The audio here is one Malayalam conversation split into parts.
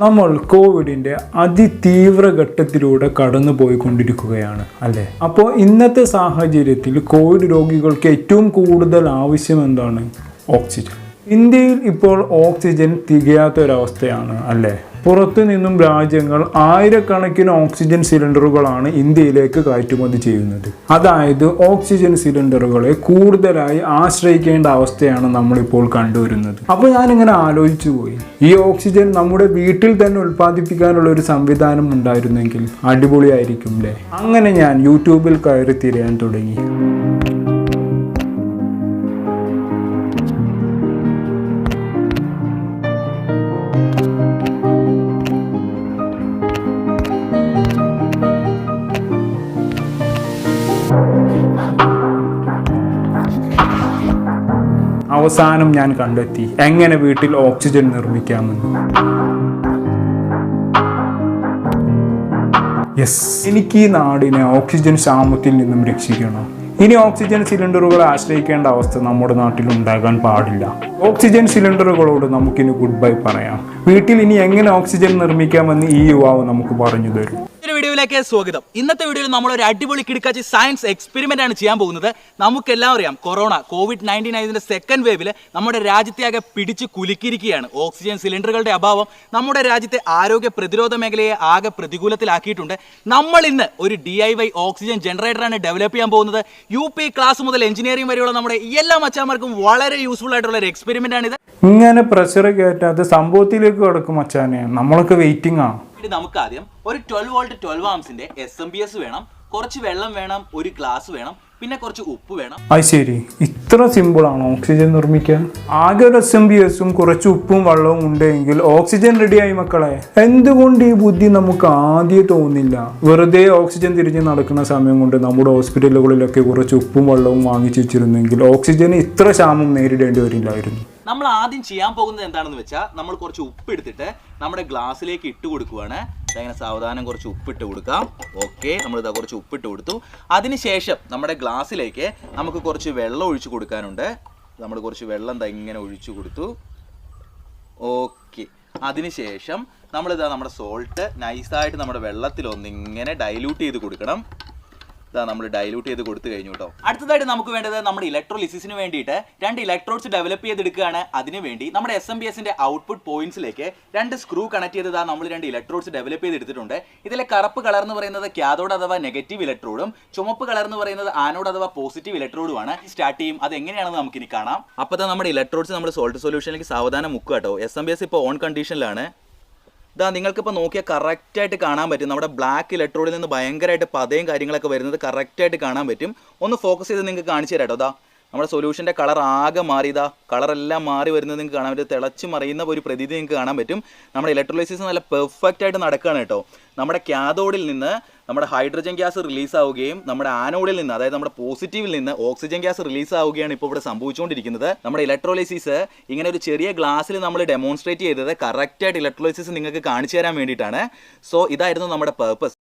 നമ്മൾ കോവിഡിന്റെ അതിതീവ്ര ഘട്ടത്തിലൂടെ കടന്നു പോയിക്കൊണ്ടിരിക്കുകയാണ് അല്ലേ? അപ്പോൾ ഇന്നത്തെ സാഹചര്യത്തിൽ കോവിഡ് രോഗികൾക്ക് ഏറ്റവും കൂടുതൽ ആവശ്യം എന്താണ്? ഓക്സിജൻ. ഇന്ത്യയിൽ ഇപ്പോൾ ഓക്സിജൻ തികയാത്തൊരവസ്ഥയാണ് അല്ലേ? പുറത്തു നിന്നും രാജ്യങ്ങൾ ആയിരക്കണക്കിന് ഓക്സിജൻ സിലിണ്ടറുകളാണ് ഇന്ത്യയിലേക്ക് കയറ്റുമതി ചെയ്യുന്നത്. അതായത് ഓക്സിജൻ സിലിണ്ടറുകളെ കൂടുതലായി ആശ്രയിക്കേണ്ട അവസ്ഥയാണ് നമ്മളിപ്പോൾ കണ്ടുവരുന്നത്. അപ്പോൾ ഞാനിങ്ങനെ ആലോചിച്ചു പോയി, ഈ ഓക്സിജൻ നമ്മുടെ വീട്ടിൽ തന്നെ ഉൽപ്പാദിപ്പിക്കാനുള്ള ഒരു സംവിധാനം ഉണ്ടായിരുന്നെങ്കിൽ അടിപൊളിയായിരിക്കും അല്ലേ? അങ്ങനെ ഞാൻ യൂട്യൂബിൽ കയറി തിരയാൻ തുടങ്ങി. അവസാനം ഞാൻ കണ്ടെത്തി എങ്ങനെ വീട്ടിൽ ഓക്സിജൻ നിർമ്മിക്കാമെന്ന്. എനിക്ക് ഈ നാടിനെ ഓക്സിജൻ ക്ഷാമത്തിൽ നിന്നും രക്ഷിക്കണം. ഇനി ഓക്സിജൻ സിലിണ്ടറുകളെ ആശ്രയിക്കേണ്ട അവസ്ഥ നമ്മുടെ നാട്ടിൽ ഉണ്ടാകാൻ പാടില്ല. ഓക്സിജൻ സിലിണ്ടറുകളോട് നമുക്കിനി ഗുഡ് ബൈ പറയാം. വീട്ടിൽ ഇനി എങ്ങനെ ഓക്സിജൻ നിർമ്മിക്കാമെന്ന് ഈ യുവാവ് നമുക്ക് പറഞ്ഞു തരും. വീഡിയോയിലേക്ക് സ്വാഗതം. ഇന്നത്തെ വീഡിയോയിൽ നമ്മൾ ഒരു അടിപൊളി കിടക്കാച്ചി സയൻസ് എക്സ്പെരിമെന്റ് ആണ് ചെയ്യാൻ പോകുന്നത്. നമുക്കെല്ലാം അറിയാം, കോവിഡ്-19 ഇതിന്റെ സെക്കൻഡ് വേവിൽ നമ്മുടെ രാജ്യത്തെ ആകെ പിടിച്ച് കുലുക്കിയിരിക്കുകയാണ്. ഓക്സിജൻ സിലിണ്ടറുകളുടെ അഭാവം നമ്മുടെ രാജ്യത്തെ ആരോഗ്യ പ്രതിരോധ മേഖലയെ ആകെ പ്രതികൂലത്തിലാക്കിയിട്ടുണ്ട്. നമ്മൾ ഇന്ന് ഒരു DIY ഓക്സിജൻ ജനറേറ്ററാണ് ഡെവലപ്പ് ചെയ്യാൻ പോകുന്നത്. UP ക്ലാസ് മുതൽ എഞ്ചിനീയറിംഗ് വരെയുള്ള നമ്മുടെ എല്ലാ മച്ചാന്മാർക്കും വളരെ യൂസ്ഫുൾ ആയിട്ടുള്ള ഒരു എക്സ്പെരിമെന്റ് ആണ് ഇത്. ഇങ്ങനെ പ്രഷർ കയറ്റാത്ത സംഭവത്തിലേക്ക് കിടക്കും മച്ചാനെ, നമ്മളൊക്കെ വെയിറ്റിംഗ് ആണ്. നമുക്ക് ആദ്യം ഒരു 12 വോൾട്ട് 12 ആംസിന്റെ SMBS വേണം, കുറച്ച് വെള്ളം വേണം, ഒരു ഗ്ലാസ് വേണം, പിന്നെ കുറച്ച് ഉപ്പ് വേണം. അത് ശരി, ഇത്ര സിമ്പിൾ ആണോ ഓക്സിജൻ നിർമ്മിക്കാൻ? ആകെ ഒരു SMBSഉം കുറച്ച് ഉപ്പും വെള്ളവും ഉണ്ടെങ്കിൽ ഓക്സിജൻ റെഡിയായി മക്കളെ. എന്തുകൊണ്ട് ഈ ബുദ്ധി നമുക്ക് ആദ്യം തോന്നില്ല? വെറുതെ ഓക്സിജൻ തിരിഞ്ഞ് നടക്കുന്ന സമയം കൊണ്ട് നമ്മുടെ ഹോസ്പിറ്റലുകളിലൊക്കെ കുറച്ച് ഉപ്പും വെള്ളവും വാങ്ങിച്ചു വെച്ചിരുന്നെങ്കിൽ ഓക്സിജന് ഇത്ര ക്ഷാമം നേരിടേണ്ടി വരില്ലായിരുന്നു. നമ്മൾ ആദ്യം ചെയ്യാൻ പോകുന്നത് എന്താണെന്ന് വെച്ചാൽ, നമ്മൾ കുറച്ച് ഉപ്പ് എടുത്തിട്ട് നമ്മുടെ ഗ്ലാസ്സിലേക്ക് ഇട്ട് കൊടുക്കുകയാണ്. അങ്ങനെ സാവധാനം കുറച്ച് ഉപ്പിട്ട് കൊടുക്കാം. ഓക്കെ, നമ്മളിതാ കുറച്ച് ഉപ്പിട്ട് കൊടുത്തു. അതിനുശേഷം നമ്മുടെ ഗ്ലാസ്സിലേക്ക് നമുക്ക് കുറച്ച് വെള്ളം ഒഴിച്ചു കൊടുക്കാനുണ്ട്. നമ്മൾ കുറച്ച് വെള്ളം ഇങ്ങനെ ഒഴിച്ചു കൊടുത്തു. ഓക്കെ, അതിനുശേഷം നമ്മളിതാ നമ്മുടെ സോൾട്ട് നൈസായിട്ട് നമ്മുടെ വെള്ളത്തിലൊന്നിങ്ങനെ ഡൈല്യൂട്ട് ചെയ്ത് കൊടുക്കണം. നമ്മൾ ഡൈല്യൂട്ട് ചെയ്ത് കൊടുത്തു കഴിഞ്ഞു കേട്ടോ. അടുത്തതായിട്ട് നമുക്ക് വേണ്ടത് നമ്മുടെ ഇലക്ട്രോലിസിസിന് വേണ്ടിയിട്ട് 2 ഇലക്ട്രോഡ്സ് ഡെവലപ്പ് ചെയ്തെടുക്കുകയാണ്. അതിനുവേണ്ടി നമ്മുടെ SMBSന്റെ ഔട്ട്പുട്ട് പോയിന്റ്സിലേക്ക് 2 സ്ക്രൂ കണക്ട് ചെയ്തതാണ് നമ്മൾ 2 ഇലക്ട്രോഡ്സ് ഡെവലപ്പ് ചെയ്തെടുത്തിട്ടുണ്ട്. ഇതിലെ കറുപ്പ് കളർ എന്ന് പറയുന്നത് കാഥോഡ് അഥവാ നെഗറ്റീവ് ഇലക്ട്രോഡും ചുമപ്പ് കളർ എന്ന് പറയുന്നത് ആനോഡ് അഥവാ പോസിറ്റീവ് ഇലക്ട്രോഡുമാണ്. സ്റ്റാർട്ട് ചെയ്യും, അത് എങ്ങനെയാണെന്ന് നമുക്കിനി കാണാം. അപ്പോൾ നമ്മുടെ ഇലക്ട്രോഡ്സ് നമ്മൾ സോൾട്ട് സൊല്യൂഷനിലേക്ക് സാവധാനം മുക്കുക കേട്ടോ. SMBS ഇപ്പോൾ ഓൺ കണ്ടീഷനിലാണ്. നിങ്ങൾക്കിപ്പോൾ നോക്കിയാൽ കറക്റ്റായിട്ട് കാണാൻ പറ്റും. നമ്മുടെ ബ്ലാക്ക് ഇലക്ട്രോഡിൽ നിന്ന് ഭയങ്കരമായിട്ട് പതയും കാര്യങ്ങളൊക്കെ വരുന്നത് കറക്റ്റായിട്ട് കാണാൻ പറ്റും. ഒന്ന് ഫോക്കസ് ചെയ്ത് നിങ്ങൾക്ക് കാണിച്ചു തരാം കേട്ടോ. നമ്മുടെ സൊല്യൂഷൻ്റെ കളർ ആകെ മാറിയതാ, കളറെല്ലാം മാറി വരുന്നത് നിങ്ങൾക്ക് കാണാൻ പറ്റും. തിളച്ച് മറിയുന്ന ഒരു പ്രതീതി നിങ്ങൾക്ക് കാണാൻ പറ്റും. നമ്മുടെ ഇലക്ട്രോലൈസിസ് നല്ല പെർഫെക്റ്റ് ആയിട്ട് നടക്കുകയാണ് കേട്ടോ. നമ്മുടെ കാഥോഡിൽ നിന്ന് നമ്മുടെ ഹൈഡ്രജൻ ഗ്യാസ് റിലീസ് ആവുകയും നമ്മുടെ ആനോഡിൽ നിന്ന്, അതായത് നമ്മുടെ പോസിറ്റീവിൽ നിന്ന് ഓക്സിജൻ ഗ്യാസ് റിലീസ് ആവുകയാണ് ഇപ്പോൾ ഇവിടെ സംഭവിച്ചുകൊണ്ടിരിക്കുന്നത്. നമ്മുടെ ഇലക്ട്രോലൈസിസ് ഇങ്ങനെ ഒരു ചെറിയ ഗ്ലാസ്സിൽ നമ്മൾ ഡെമോൺസ്ട്രേറ്റ് ചെയ്തത് കറക്റ്റായിട്ട് ഇലക്ട്രോലൈസിസ് നിങ്ങൾക്ക് കാണിച്ചു തരാൻ വേണ്ടിയിട്ടാണ്. സോ ഇതായിരുന്നു നമ്മുടെ പേർപ്പസ്.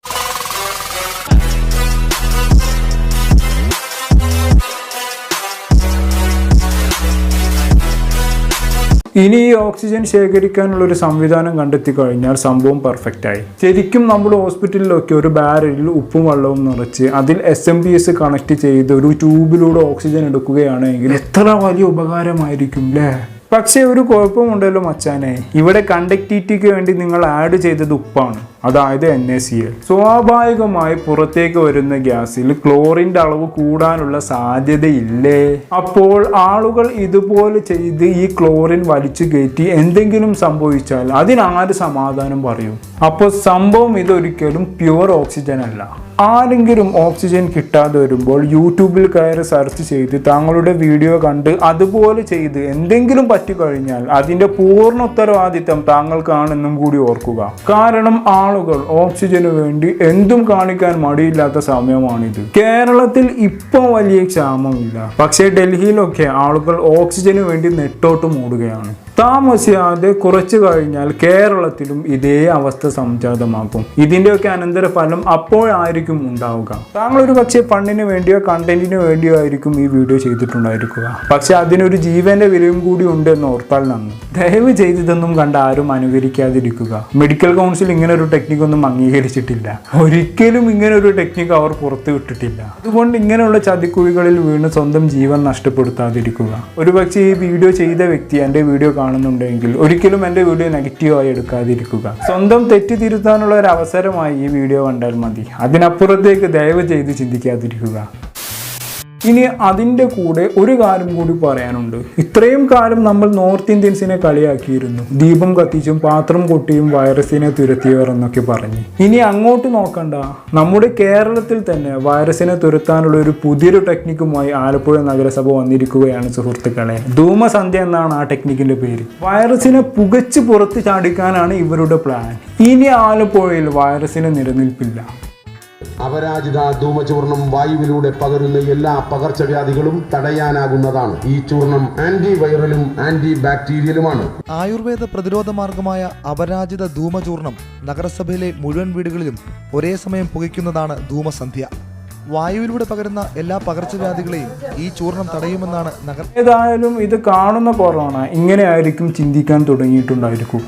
ഇനി ഈ ഓക്സിജൻ ശേഖരിക്കാനുള്ള ഒരു സംവിധാനം കണ്ടെത്തി കഴിഞ്ഞാൽ സംഭവം പെർഫെക്റ്റായി. ശരിക്കും നമ്മൾ ഹോസ്പിറ്റലിലൊക്കെ ഒരു ബാരലിൽ ഉപ്പും വെള്ളവും നിറച്ച് അതിൽ SMBS കണക്ട് ചെയ്ത് ഒരു ട്യൂബിലൂടെ ഓക്സിജൻ എടുക്കുകയാണെങ്കിൽ എത്ര വലിയ ഉപകാരമായിരിക്കും അല്ലേ? പക്ഷേ ഒരു കുഴപ്പമുണ്ടല്ലോ മച്ചാനെ, ഇവിടെ കണ്ടക്ടിവിറ്റിക്ക് വേണ്ടി നിങ്ങൾ ആഡ് ചെയ്തത് ഉപ്പാണ്, അതായത് NaCl. സ്വാഭാവികമായി പുറത്തേക്ക് വരുന്ന ഗ്യാസിൽ ക്ലോറിൻ്റെ അളവ് കൂടാനുള്ള സാധ്യതയില്ലേ? അപ്പോൾ ആളുകൾ ഇതുപോലെ ചെയ്ത് ഈ ക്ലോറിൻ വലിച്ചു കയറ്റി എന്തെങ്കിലും സംഭവിച്ചാൽ അതിനാര് സമാധാനം പറയും? അപ്പോൾ സംഭവം ഇതൊരിക്കലും പ്യുവർ ഓക്സിജൻ അല്ല. ആരെങ്കിലും ഓക്സിജൻ കിട്ടാതെ വരുമ്പോൾ യൂട്യൂബിൽ കയറി സെർച്ച് ചെയ്ത് താങ്കളുടെ വീഡിയോ കണ്ട് അതുപോലെ ചെയ്ത് എന്തെങ്കിലും പറ്റിക്കഴിഞ്ഞാൽ അതിൻ്റെ പൂർണ്ണ ഉത്തരവാദിത്തം താങ്കൾക്കാണെന്നും കൂടി ഓർക്കുക. കാരണം ആളുകൾ ഓക്സിജന് വേണ്ടി എന്തും കാണിക്കാൻ മടിയില്ലാത്ത സമയമാണിത്. കേരളത്തിൽ ഇപ്പോൾ വലിയ ക്ഷാമമില്ല, പക്ഷേ ഡൽഹിയിലൊക്കെ ആളുകൾ ഓക്സിജന് വേണ്ടി നെട്ടോട്ട് മൂടുകയാണ്. താമസിയാതെ കുറച്ചു കഴിഞ്ഞാൽ കേരളത്തിലും ഇതേ അവസ്ഥ സംജാതമാകും. ഇതിൻ്റെയൊക്കെ അനന്തരഫലം അപ്പോഴായിരിക്കും ഉണ്ടാവുക. താങ്കൾ ഒരു പക്ഷേ ഫണ്ടിന് വേണ്ടിയോ കണ്ടന്റിന് വേണ്ടിയോ ആയിരിക്കും ഈ വീഡിയോ ചെയ്തിട്ടുണ്ടായിരിക്കുക. പക്ഷെ അതിനൊരു ജീവന്റെ വിലയും കൂടി ഉണ്ടെന്ന് ഓർത്താൽ നന്ന്. ദയവ് ചെയ്തതൊന്നും കണ്ട് ആരും അനുകരിക്കാതിരിക്കുക. മെഡിക്കൽ കൗൺസിൽ ഇങ്ങനെ ഒരു ടെക്നിക്ക് ഒന്നും അംഗീകരിച്ചിട്ടില്ല. ഒരിക്കലും ഇങ്ങനെ ഒരു ടെക്നിക്ക് അവർ പുറത്തു വിട്ടിട്ടില്ല. അതുകൊണ്ട് ഇങ്ങനെയുള്ള ചതിക്കുഴികളിൽ വീണ് സ്വന്തം ജീവൻ നഷ്ടപ്പെടുത്താതിരിക്കുക. ഒരുപക്ഷെ ഈ വീഡിയോ ചെയ്ത വ്യക്തി എൻ്റെ വീഡിയോ കാണുന്നുണ്ടെങ്കിൽ ഒരിക്കലും എൻ്റെ വീഡിയോ നെഗറ്റീവായി എടുക്കാതിരിക്കുക. സ്വന്തം തെറ്റ് തിരുത്താനുള്ള ഒരു അവസരമായി ഈ വീഡിയോ കണ്ടാൽ മതി. അതിനപ്പുറത്തേക്ക് ദയവ് ചെയ്ത് ചിന്തിക്കാതിരിക്കുക. ഇനി അതിൻ്റെ കൂടെ ഒരു കാര്യം കൂടി പറയാനുണ്ട്. ഇത്രയും കാലം നമ്മൾ നോർത്ത് ഇന്ത്യൻസിനെ കളിയാക്കിയിരുന്നു. ദീപം കത്തിച്ചും പാത്രം കൊട്ടിയും വൈറസിനെ തുരത്തിയവർ എന്നൊക്കെ പറഞ്ഞ്. ഇനി അങ്ങോട്ട് നോക്കണ്ട. നമ്മുടെ കേരളത്തിൽ തന്നെ വൈറസിനെ തുരത്താനുള്ള ഒരു പുതിയൊരു ടെക്നിക്കുമായി ആലപ്പുഴ നഗരസഭ വന്നിരിക്കുകയാണ് സുഹൃത്തുക്കളെ. ധൂമസന്ധ്യ എന്നാണ് ആ ടെക്നിക്കിന്റെ പേര്. വൈറസിനെ പുകച്ച് പുറത്ത് ചാടിക്കാനാണ് ഇവരുടെ പ്ലാൻ. ഇനി ആലപ്പുഴയിൽ വൈറസിന് നിലനിൽപ്പില്ല. അപരാജിത ധൂമചൂർണം വായുവിലൂടെ പകരുന്ന എല്ലാ പകർച്ചവ്യാധികളും തടയാനാകുന്നതാണ്. ഈ ചൂർണം ആന്റി വൈറലും ആന്റി ബാക്ടീരിയലുമാണ്. ആയുർവേദ പ്രതിരോധ മാർഗമായ അപരാജിത ധൂമചൂർണം നഗരസഭയിലെ മുഴുവൻ വീടുകളിലും ഒരേ സമയം പുകയ്ക്കുന്നതാണ് ധൂമസന്ധ്യ. വായുവിലൂടെ പകരുന്ന എല്ലാ പകർച്ചവ്യാധികളെയും ഈ ചൂർണം തടയുമെന്നാണ് ഏതായാലും ഇത് കാണുന്ന കൊറോണ ഇങ്ങനെയായിരിക്കും ചിന്തിക്കാൻ തുടങ്ങിയിട്ടുണ്ടായിരിക്കുക.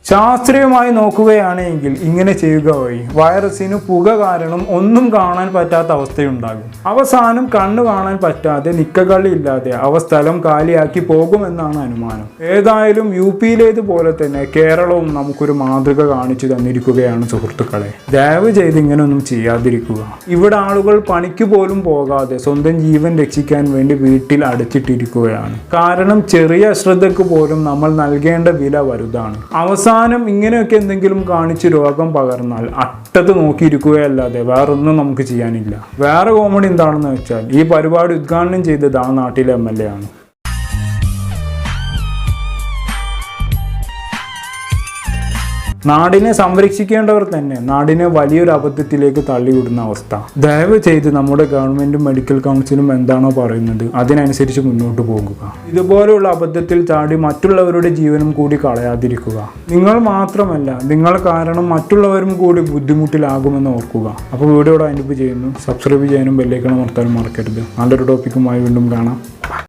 ശാസ്ത്രീയമായി നോക്കുകയാണെങ്കിൽ ഇങ്ങനെ ചെയ്യുക വഴി വൈറസിന് പുക കാരണം ഒന്നും കാണാൻ പറ്റാത്ത അവസ്ഥയുണ്ടാകും. അവസാനം കണ്ണു കാണാൻ പറ്റാതെ നിക്കകളി ഇല്ലാതെ അവ സ്ഥലം കാലിയാക്കി പോകുമെന്നാണ് അനുമാനം. ഏതായാലും UP-യിലേതുപോലെ തന്നെ കേരളവും നമുക്കൊരു മാതൃക കാണിച്ചു തന്നിരിക്കുകയാണ് സുഹൃത്തുക്കളെ. ദയവ് ചെയ്ത് ഇങ്ങനെയൊന്നും ചെയ്യാതിരിക്കുക. ഇവിടെ ആളുകൾ പണിക്ക് പോലും പോകാതെ സ്വന്തം ജീവൻ രക്ഷിക്കാൻ വേണ്ടി വീട്ടിൽ അടച്ചിട്ടിരിക്കുകയാണ്. കാരണം ചെറിയ അശ്രദ്ധക്ക് പോലും നമ്മൾ നൽകേണ്ട വില വലുതാണ്. അവസാനം ഇങ്ങനെയൊക്കെ എന്തെങ്കിലും കാണിച്ച് രോഗം പകർന്നാൽ അട്ടത്ത് നോക്കിയിരിക്കുകയല്ലാതെ വേറൊന്നും നമുക്ക് ചെയ്യാനില്ല. വേറെ കോമഡി എന്താണെന്ന് വെച്ചാൽ ഈ പരിപാടി ഉദ്ഘാടനം ചെയ്തത് ആ നാട്ടിലെ MLA ആണ്. നാടിനെ സംരക്ഷിക്കേണ്ടവർ തന്നെ നാടിനെ വലിയൊരു അബദ്ധത്തിലേക്ക് തള്ളിവിടുന്ന അവസ്ഥ. ദയവ് ചെയ്ത് നമ്മുടെ ഗവൺമെന്റും മെഡിക്കൽ കൗൺസിലും എന്താണോ പറയുന്നത് അതിനനുസരിച്ച് മുന്നോട്ട് പോകുക. ഇതുപോലെയുള്ള അബദ്ധത്തിൽ ചാടി മറ്റുള്ളവരുടെ ജീവനും കൂടി കളയാതിരിക്കുക. നിങ്ങൾ മാത്രമല്ല, നിങ്ങൾ കാരണം മറ്റുള്ളവരും കൂടി ബുദ്ധിമുട്ടിലാകുമെന്ന് ഓർക്കുക. അപ്പോൾ വീഡിയോയുടെ അനുഭവം ചെയ്യുന്നു. സബ്സ്ക്രൈബ് ചെയ്യാനും ബെല്ലൈക്കൺ അമർത്താനും മറക്കരുത്. നല്ലൊരു ടോപ്പിക്കുമായി വീണ്ടും കാണാം.